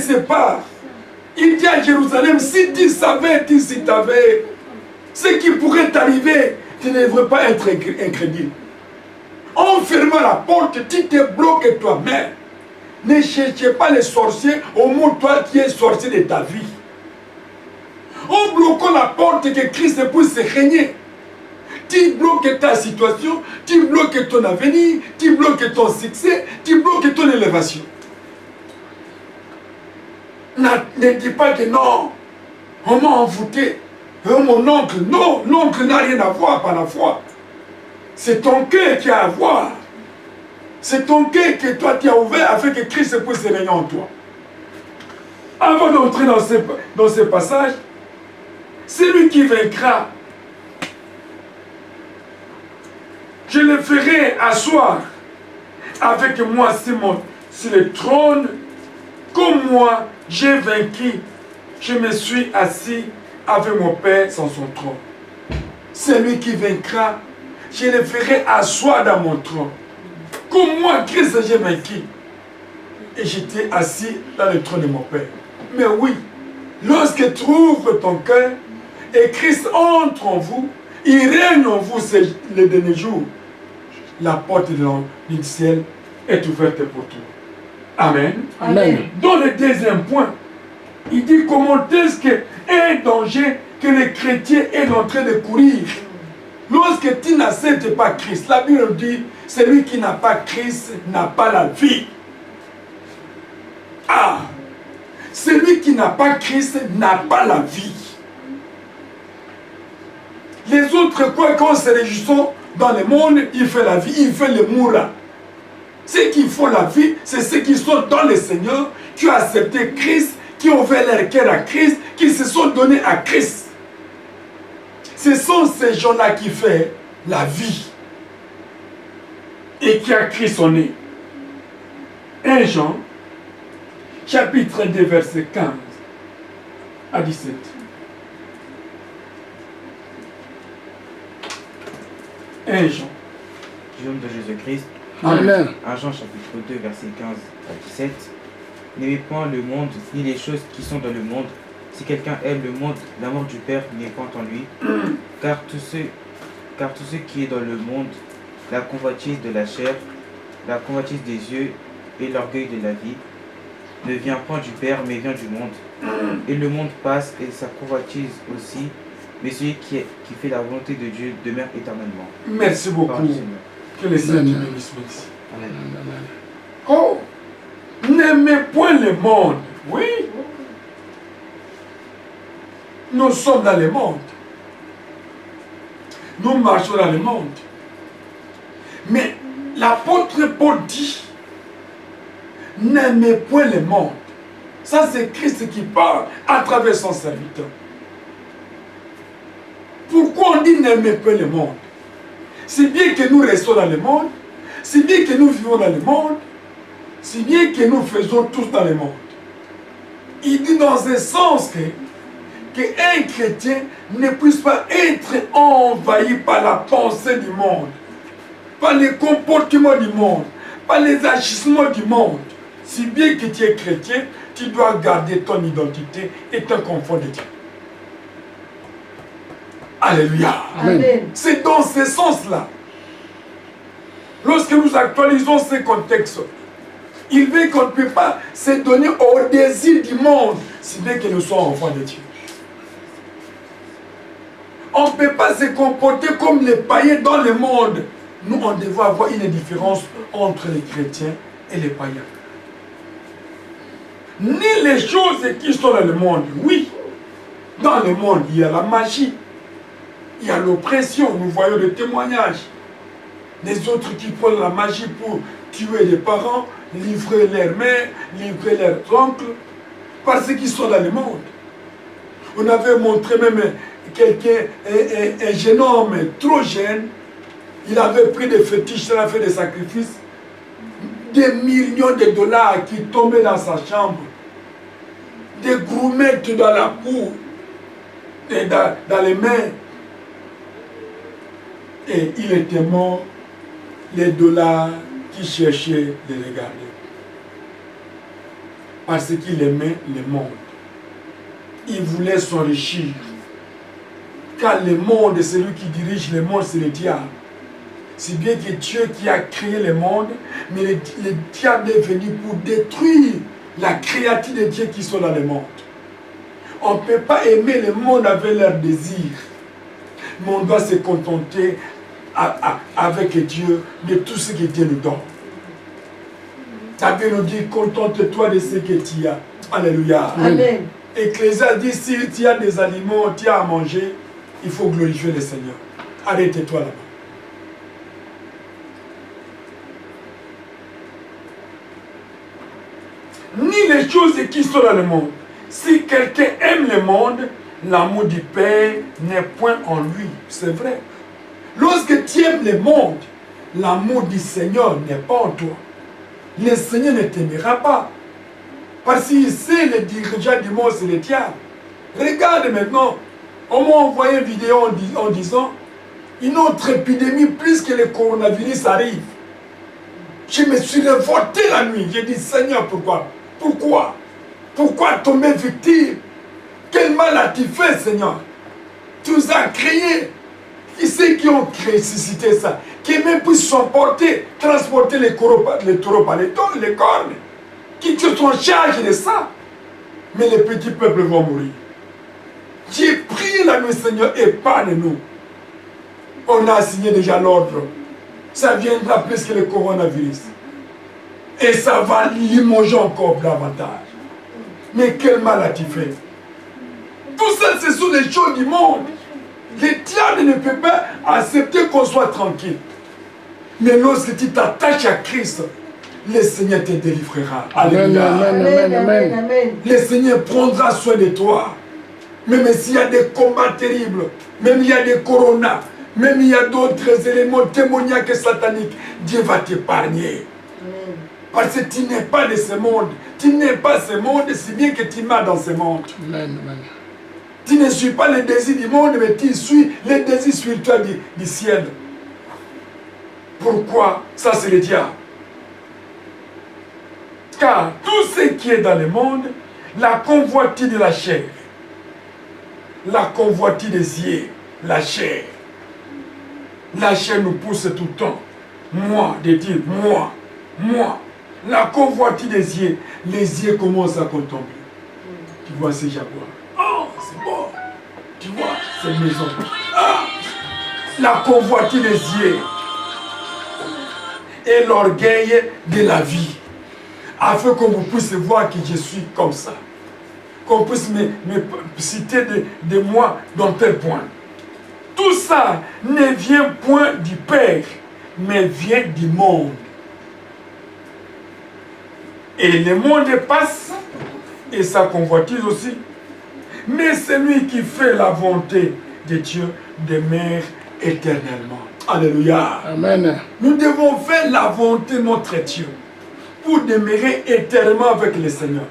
connaissait pas. Il dit à Jérusalem, si tu savais, si tu avais ce qui pourrait t'arriver, tu ne devrais pas être incrédule. En fermant la porte, tu te bloques toi-même. Ne cherchez pas les sorciers au moins toi qui es sorcier de ta vie. En bloquant la porte que Christ puisse se régner, tu bloques ta situation, tu bloques ton avenir, tu bloques ton succès, tu bloques ton élévation. Ne dis pas que non, on m'a envoûté. Mon oncle, non, l'oncle n'a rien à voir par la foi. C'est ton cœur qui a à voir. C'est ton cœur que toi tu as ouvert afin que Christ puisse se régner en toi. Avant d'entrer dans ce passage, celui qui vaincra, je le ferai asseoir avec moi sur le trône, comme moi j'ai vaincu, je me suis assis avec mon Père sur son trône. Celui qui vaincra, je le ferai asseoir dans mon trône. Comme moi, Christ, j'ai vaincu. Et j'étais assis dans le trône de mon Père. Mais oui, lorsque tu ouvres ton cœur et Christ entre en vous, il règne en vous les derniers jours, la porte du ciel est ouverte pour toi. Amen. Amen. Dans le deuxième point, il dit comment est-ce qu'un danger que les chrétiens est en train de courir. Lorsque tu n'acceptes pas Christ, la Bible dit, celui qui n'a pas Christ n'a pas la vie. Ah! Celui qui n'a pas Christ n'a pas la vie. Les autres, quoi qu'on se réjouissent dans le monde, il fait la vie, il fait le moura. Ceux qui font la vie, c'est ceux qui sont dans le Seigneur, qui ont accepté Christ, qui ont ouvert leur cœur à Christ, qui se sont donnés à Christ. Ce sont ces gens-là qui font la vie et qui a Christ en eux. 1 Jean, chapitre 2, verset 15 à 17. Jean. Jeune de Jésus-Christ. Amen. 1 Jean chapitre 2, verset 15 à 17. N'aimez point le monde, ni les choses qui sont dans le monde. Si quelqu'un aime le monde, l'amour du Père n'est point en lui. Car tout ce qui est dans le monde, la convoitise de la chair, la convoitise des yeux et l'orgueil de la vie, ne vient point du Père, mais vient du monde. Et le monde passe et sa convoitise aussi, mais celui qui fait la volonté de Dieu demeure éternellement. Merci beaucoup. Que le Seigneur te bénisse. Amen. Oh, n'aimez point le monde. Oui. Nous sommes dans le monde. Nous marchons dans le monde. Mais l'apôtre Paul dit, n'aimez point le monde. Ça, c'est Christ qui parle à travers son serviteur. Pourquoi on dit n'aimez pas le monde? C'est bien que nous restons dans le monde, c'est bien que nous vivons dans le monde, c'est bien que nous faisons tous dans le monde. Il dit dans un sens qu'un chrétien ne puisse pas être envahi par la pensée du monde, par les comportements du monde, par les agissements du monde. Si bien que tu es chrétien, tu dois garder ton identité et ton confort de Dieu. Alléluia. Amen. C'est dans ce sens-là. Lorsque nous actualisons ce contexte, il veut qu'on ne peut pas se donner au désir du monde, si bien que nous sommes enfants de Dieu. On ne peut pas se comporter comme les païens dans le monde. Nous, on devrait avoir une différence entre les chrétiens et les païens. Ni les choses qui sont dans le monde, oui. Dans le monde, il y a la magie. Il y a l'oppression, nous voyons le témoignage. Les autres qui prennent la magie pour tuer les parents, livrer leurs mères, livrer leurs oncles, parce qu'ils sont dans le monde. On avait montré même quelqu'un, un jeune homme trop jeune, il avait pris des fétiches, il a fait des sacrifices, des millions de dollars qui tombaient dans sa chambre, des groumettes dans la cour, et dans les mains. Et il était mort, les dollars qui cherchaient de regarder. parce qu'il aimait le monde. Il voulait s'enrichir. Car le monde, celui qui dirige le monde, c'est le diable. C'est bien que Dieu qui a créé le monde, mais le diable est venu pour détruire la créature de Dieu qui sont dans le monde. On ne peut pas aimer le monde avec leurs désirs, mais on doit se contenter avec Dieu de tout ce que Dieu nous donne. La Bible nous dit, contente-toi de ce que tu as. Alléluia. Amen. Ecclésiaste dit, si tu as des aliments, tu as à manger, il faut glorifier le Seigneur. Arrête-toi là-bas. Ni les choses qui sont dans le monde. Si quelqu'un aime le monde, l'amour du Père n'est point en lui. C'est vrai. Lorsque tu aimes le monde, l'amour du Seigneur n'est pas en toi. Le Seigneur ne t'aimera pas. Parce qu'il sait le dirigeant du monde, c'est le diable. Regarde maintenant, on m'a envoyé une vidéo en disant une autre épidémie plus que le coronavirus arrive. Je me suis révolté la nuit. J'ai dit, Seigneur, pourquoi? Pourquoi tomber victime? Quel mal as-tu fait, Seigneur? Tu nous as créés. Qui c'est qui ont suscité ça? Qui même puissent s'emporter, transporter les taureaux par les cornes. Qui sont en charge de ça? Mais les petits peuples vont mourir. J'ai prié la nuit, Seigneur, épargne-nous. On a signé déjà l'ordre. Ça viendra plus que le coronavirus. Et ça va limoger encore davantage. Mais quel mal as-tu fait? Tout ça, ce sont les choses du monde. Le diable ne peut pas accepter qu'on soit tranquille. Mais lorsque tu t'attaches à Christ, le Seigneur te délivrera. Alléluia. Amen, amen, amen. Le Seigneur prendra soin de toi. Même s'il y a des combats terribles, même il y a des coronas, même il y a d'autres éléments démoniaques et sataniques, Dieu va t'épargner. Parce que tu n'es pas de ce monde. Tu n'es pas ce monde, si bien que tu m'as dans ce monde. Amen, amen. Tu ne suis pas les désirs du monde, mais tu suis les désirs spirituels du ciel. Pourquoi? Ça, c'est le diable. Car tout ce qui est dans le monde, la convoitise de la chair, la convoitise des yeux, la chair nous pousse tout le temps. Moi, de dire moi. La convoitise des yeux, les yeux commencent à contempler. Tu vois ces jaguars. Oh, c'est bon. Tu vois cette maison. Ah, la convoitise des yeux et l'orgueil de la vie. Afin que vous puissiez voir que je suis comme ça. Qu'on puisse me citer de moi dans tel point. Tout ça ne vient point du Père, mais vient du monde. Et le monde passe, et sa convoitise aussi. Mais celui qui fait la volonté de Dieu demeure éternellement. Alléluia. Amen. Nous devons faire la volonté de notre Dieu pour demeurer éternellement avec le Seigneur.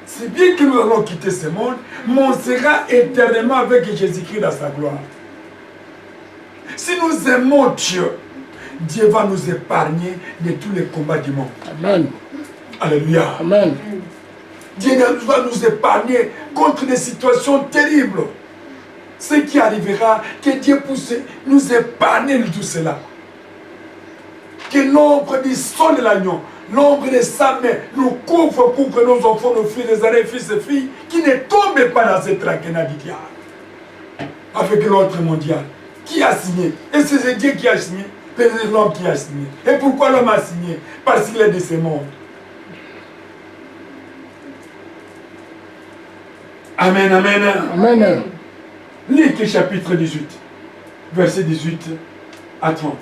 C'est bien que nous allons quitter ce monde, mais on sera éternellement avec Jésus-Christ dans sa gloire. Si nous aimons Dieu, Dieu va nous épargner de tous les combats du monde. Amen. Alléluia. Amen. Dieu va nous épargner contre des situations terribles. Ce qui arrivera, que Dieu puisse nous épargner de tout cela. Que l'ombre du son de l'agneau, l'ombre de sa main nous couvre nos enfants, nos filles, les arrêts, fils et filles, qui ne tombent pas dans cette traquenard du diable. Avec l'ordre mondial. Qui a signé? Et c'est Dieu qui a signé. C'est l'homme qui a signé. Et pourquoi l'homme a signé? Parce qu'il est de ce monde. Amen, amen. Amen. Luc chapitre 18, verset 18 à 30.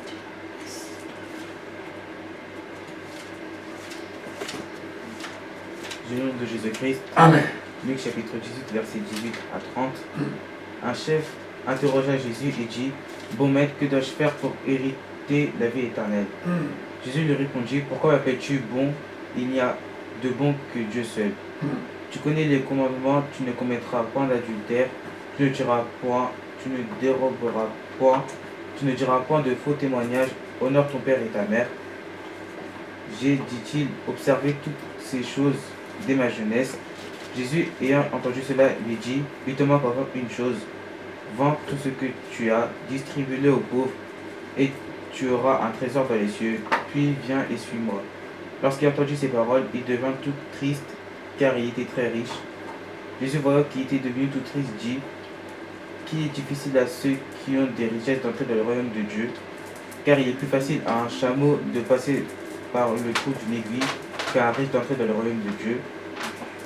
Du nom de Jésus-Christ. Amen. Luc chapitre 18, verset 18 à 30. Un chef interrogea Jésus et dit, bon maître, que dois-je faire pour hériter la vie éternelle? Jésus lui répondit, pourquoi m'appelles-tu bon? Il n'y a de bon que Dieu seul. Tu connais les commandements, tu ne commettras point d'adultère, tu ne tueras point, tu ne déroberas point, tu ne diras point de faux témoignages, honore ton père et ta mère. J'ai, dit-il, observé toutes ces choses dès ma jeunesse. Jésus, ayant entendu cela, lui dit, il te manque encore une chose. Vends tout ce que tu as, distribue-le aux pauvres, et tu auras un trésor dans les cieux. Puis viens et suis-moi. Lorsqu'il entendu ces paroles, il devint tout triste, car il était très riche. Jésus, voyant qu'il était devenu tout triste, dit, qu'il est difficile à ceux qui ont des richesses d'entrer dans le royaume de Dieu, car il est plus facile à un chameau de passer par le trou d'une aiguille qu'à un riche d'entrer dans le royaume de Dieu.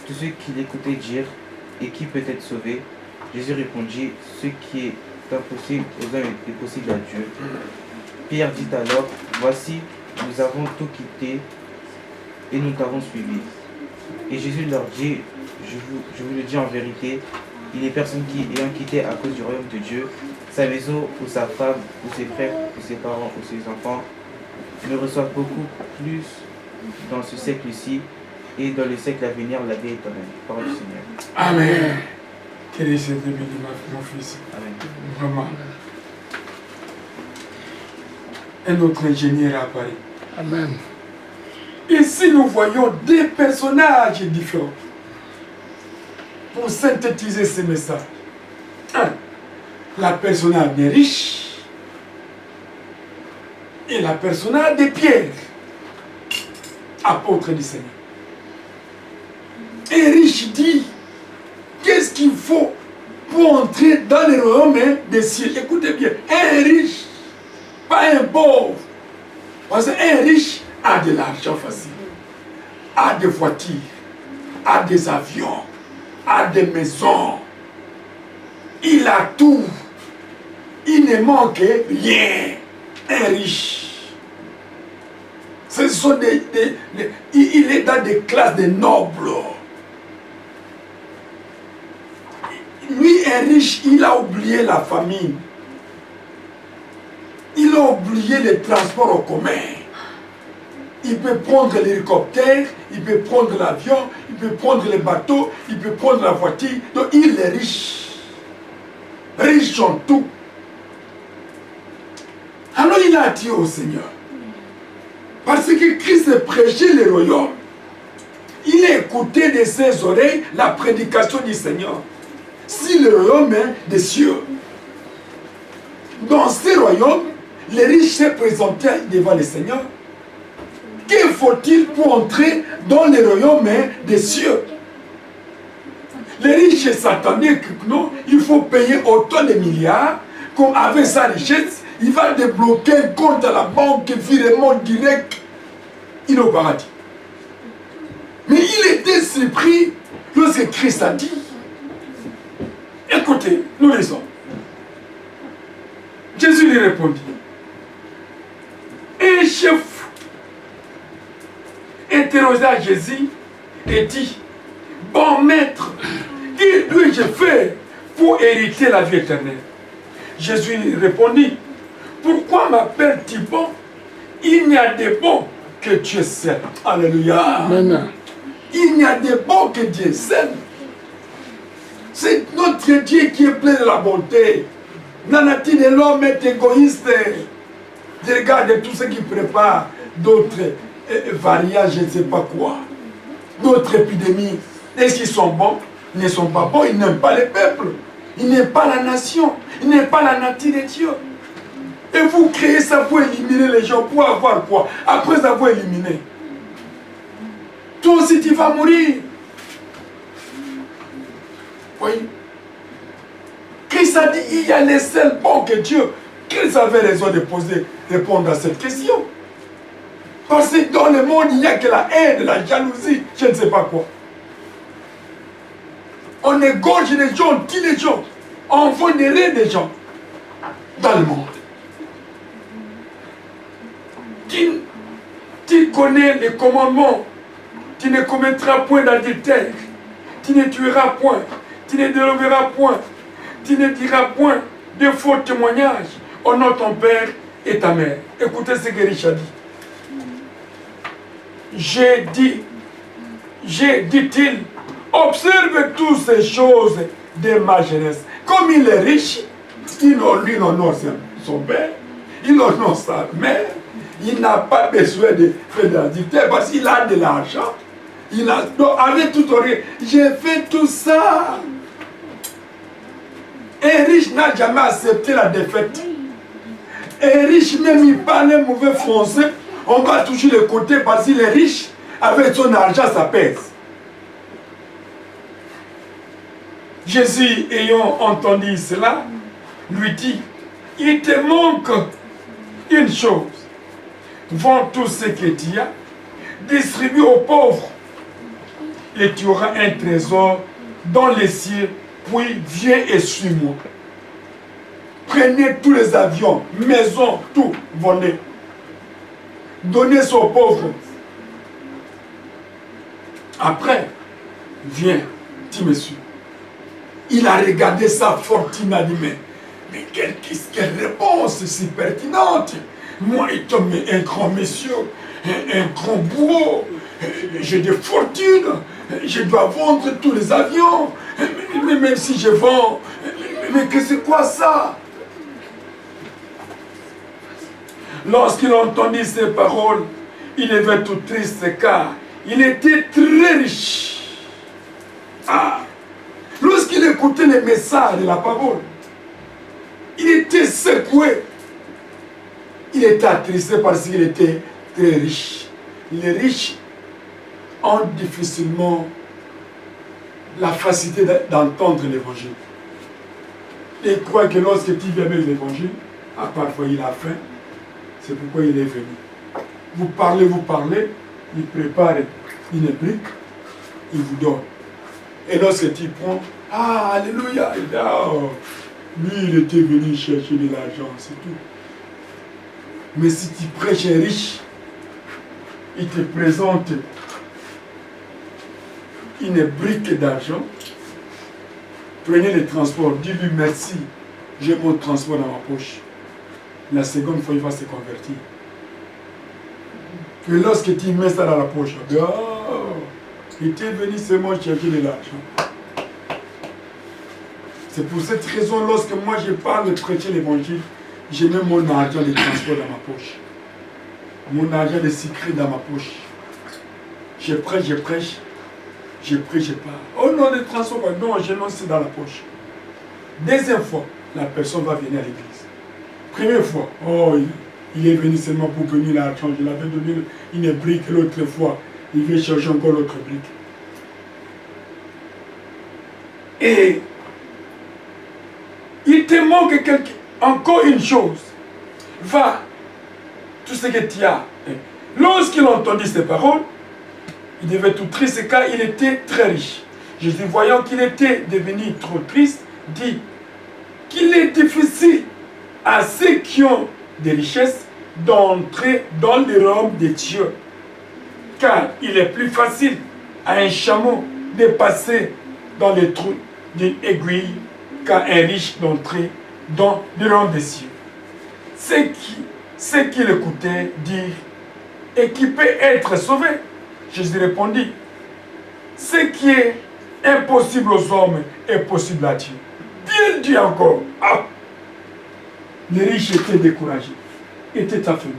Tous ceux qui l'écoutaient dirent, et qui peut être sauvé? Jésus répondit, ce qui est impossible aux hommes est possible à Dieu. Pierre dit alors, voici, nous avons tout quitté et nous t'avons suivi. Et Jésus leur dit, je vous le dis en vérité, il n'est personne qui, ayant quitté à cause du royaume de Dieu, sa maison ou sa femme ou ses frères ou ses parents ou ses enfants, ne reçoit beaucoup plus dans ce siècle-ci et dans le siècle à venir la vie éternelle. Parole du Seigneur. Amen. Quel est ce début de mon fils? Amen. Vraiment. Un autre ingénieur apparaît. Amen. Ici, nous voyons deux personnages différents. Pour synthétiser ce message. Un, la personnage des riches et la personnage des Pierre, apôtre du Seigneur. Un riche dit, qu'est-ce qu'il faut pour entrer dans le royaume des cieux? Écoutez bien, un riche, pas un pauvre. Parce qu'un riche a de l'argent facile, a des voitures, a des avions, a des maisons. Il a tout. Il ne manque rien. Un riche. Ce sont il est dans des classes de nobles. Lui, un riche, il a oublié la famille. Il a oublié les transports en commun. Il peut prendre l'hélicoptère, il peut prendre l'avion, il peut prendre le bateau, il peut prendre la voiture. Donc il est riche. Riche en tout. Alors il a dit au Seigneur, parce que Christ prêchait le royaume, il a écouté de ses oreilles la prédication du Seigneur. Si le royaume est des cieux, dans ce royaume, les riches se présentaient devant le Seigneur. Que faut-il pour entrer dans le royaume des cieux? Les riches s'attendaient que non, il faut payer autant de milliards, comme avec sa richesse, il va débloquer un compte à la banque, virement direct, il est au paradis. Mais il était surpris lorsque Christ a dit, écoutez, nous lisons. Jésus lui répondit, un chef interrogea Jésus et dit, bon maître, que dois-je faire pour hériter la vie éternelle? Jésus lui répondit, pourquoi m'appelles-tu bon? Il n'y a de bon que Dieu seul. Alléluia. Amen. Il n'y a de bon que Dieu seul. C'est notre Dieu qui est plein de la bonté. Nanati de l'homme est égoïste. Je regarde tout ce qui prépare d'autres variages, je ne sais pas quoi. D'autres épidémies. Est-ce qu'ils sont bons? Ils ne sont pas bons, ils n'aiment pas le peuple. Ils n'aiment pas la nation. Ils n'aiment pas la nature de Dieu. Et vous créez ça pour éliminer les gens. Pour avoir quoi? Après avoir éliminé. Toi aussi tu vas mourir. Oui. Christ a dit, il y a les seuls bons que Dieu. Qu'ils avaient raison de répondre à cette question. Parce que dans le monde, il n'y a que la haine, la jalousie, je ne sais pas quoi. On égorge les gens, on tue les gens, on vénère des gens dans le monde. Tu connais les commandements. Tu ne commettras point d'adultère. Tu ne tueras point. Tu ne déroberas point. Tu ne diras point de faux témoignages au nom de ton père et ta mère. Écoutez ce que Richard dit. Dit-il, observe toutes ces choses de ma jeunesse. Comme il est riche, lui honore son père, il honore sa mère, il n'a pas besoin de faire d'adultère parce qu'il a de l'argent. Il a, donc, avec tout oreille, j'ai fait tout ça. Un riche n'a jamais accepté la défaite. Un riche, même il parle un mauvais français, on va toujours le côté parce qu'il est riche. Avec son argent, ça pèse. Jésus, ayant entendu cela, lui dit, il te manque une chose. Vends tout ce que tu as, distribue aux pauvres, et tu auras un trésor dans les cieux, puis viens et suis-moi. Prenez tous les avions, maisons, tout, vendez. Donnez ça aux pauvres. Après, viens, tu me suis. Il a regardé sa fortune, il a dit, mais quelle réponse si pertinente. Moi, étant un grand monsieur, un grand bourreau, j'ai des fortunes, je dois vendre tous les avions, mais même si je vends, mais que c'est quoi ça? Lorsqu'il entendit ces paroles, il était tout triste car il était très riche. Ah! Lorsqu'il écoutait les messages de la parole, il était secoué. Il était attristé parce qu'il était très riche. Les riches ont difficilement la facilité d'entendre l'évangile. Et il croit que lorsque tu viens avec l'évangile, parfois il a faim. C'est pourquoi il est venu. Vous parlez, il prépare une brique, il vous donne. Et lorsque tu prends, ah, alléluia, lui il était venu chercher de l'argent, c'est tout. Mais si tu prêches un riche, il te présente une brique d'argent, prenez le transport, dis-lui merci, j'ai mon transport dans ma poche. La seconde fois, il va se convertir. Que lorsque tu mets ça dans la poche, il était venu seulement chercher de l'argent. C'est pour cette raison, lorsque moi je parle de prêcher l'évangile, je mets mon argent de transport dans ma poche. Mon argent de secret dans ma poche. Je prêche, je parle. Oh non, le transport, non, je lance dans la poche. Deuxième fois, la personne va venir à l'église. Première fois, oh, il est venu seulement pour gagner l'argent. Je l'avais donné une brique l'autre fois. Il vient chercher encore l'autre brique. Et il te manque encore une chose. Va, tout ce que tu as. Lorsqu'il entendit ces paroles, il devait tout triste car il était très riche. Jésus, voyant qu'il était devenu trop triste, dit qu'il est difficile à ceux qui ont des richesses d'entrer dans le royaume de Dieu. Car il est plus facile à un chameau de passer dans les trous d'une aiguille qu'à un riche d'entrer dans le royaume des cieux. Ce qui l'écoutaient dire et qui peut être sauvé. Jésus répondit, ce qui est impossible aux hommes est possible à Dieu. Bien dit encore. Ah. Les riches étaient découragés, étaient affaiblis.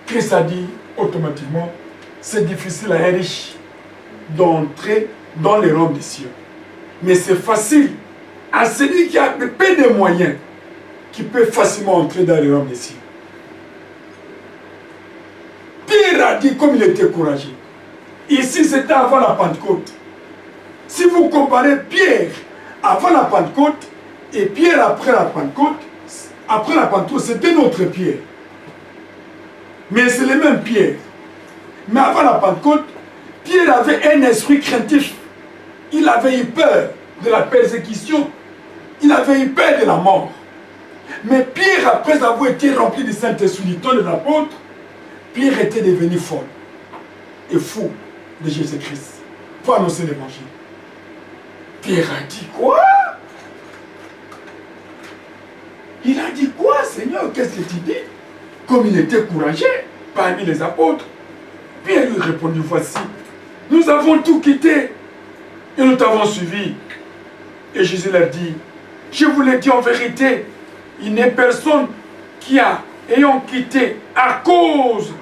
Christ a dit automatiquement, c'est difficile à un riche d'entrer dans les royaumes des cieux. Mais c'est facile à celui qui a peu de moyens, qui peut facilement entrer dans les royaumes des cieux. Pierre a dit comme il était courageux. Ici, c'était avant la Pentecôte. Si vous comparez Pierre avant la Pentecôte et Pierre après la Pentecôte, c'était notre Pierre. Mais c'est le même Pierre. Mais avant la Pentecôte, Pierre avait un esprit craintif. Il avait eu peur de la persécution. Il avait eu peur de la mort. Mais Pierre, après avoir été rempli du Saint-Esprit du temps de l'apôtre, Pierre était devenu folle et fou de Jésus-Christ pour annoncer l'évangile. Pierre a dit quoi? Il a dit quoi, Seigneur? Qu'est-ce que tu dis? Comme il était courageux parmi les apôtres. Pierre lui répondit, voici, nous avons tout quitté et nous t'avons suivi. Et Jésus leur dit, je vous l'ai dit en vérité, il n'est personne qui a, ayant quitté à cause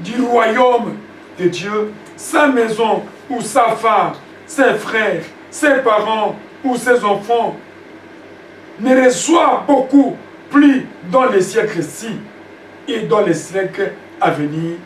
du royaume, de Dieu, sa maison ou sa femme, ses frères, ses parents ou ses enfants ne reçoit beaucoup plus dans les siècles-ci et dans les siècles à venir.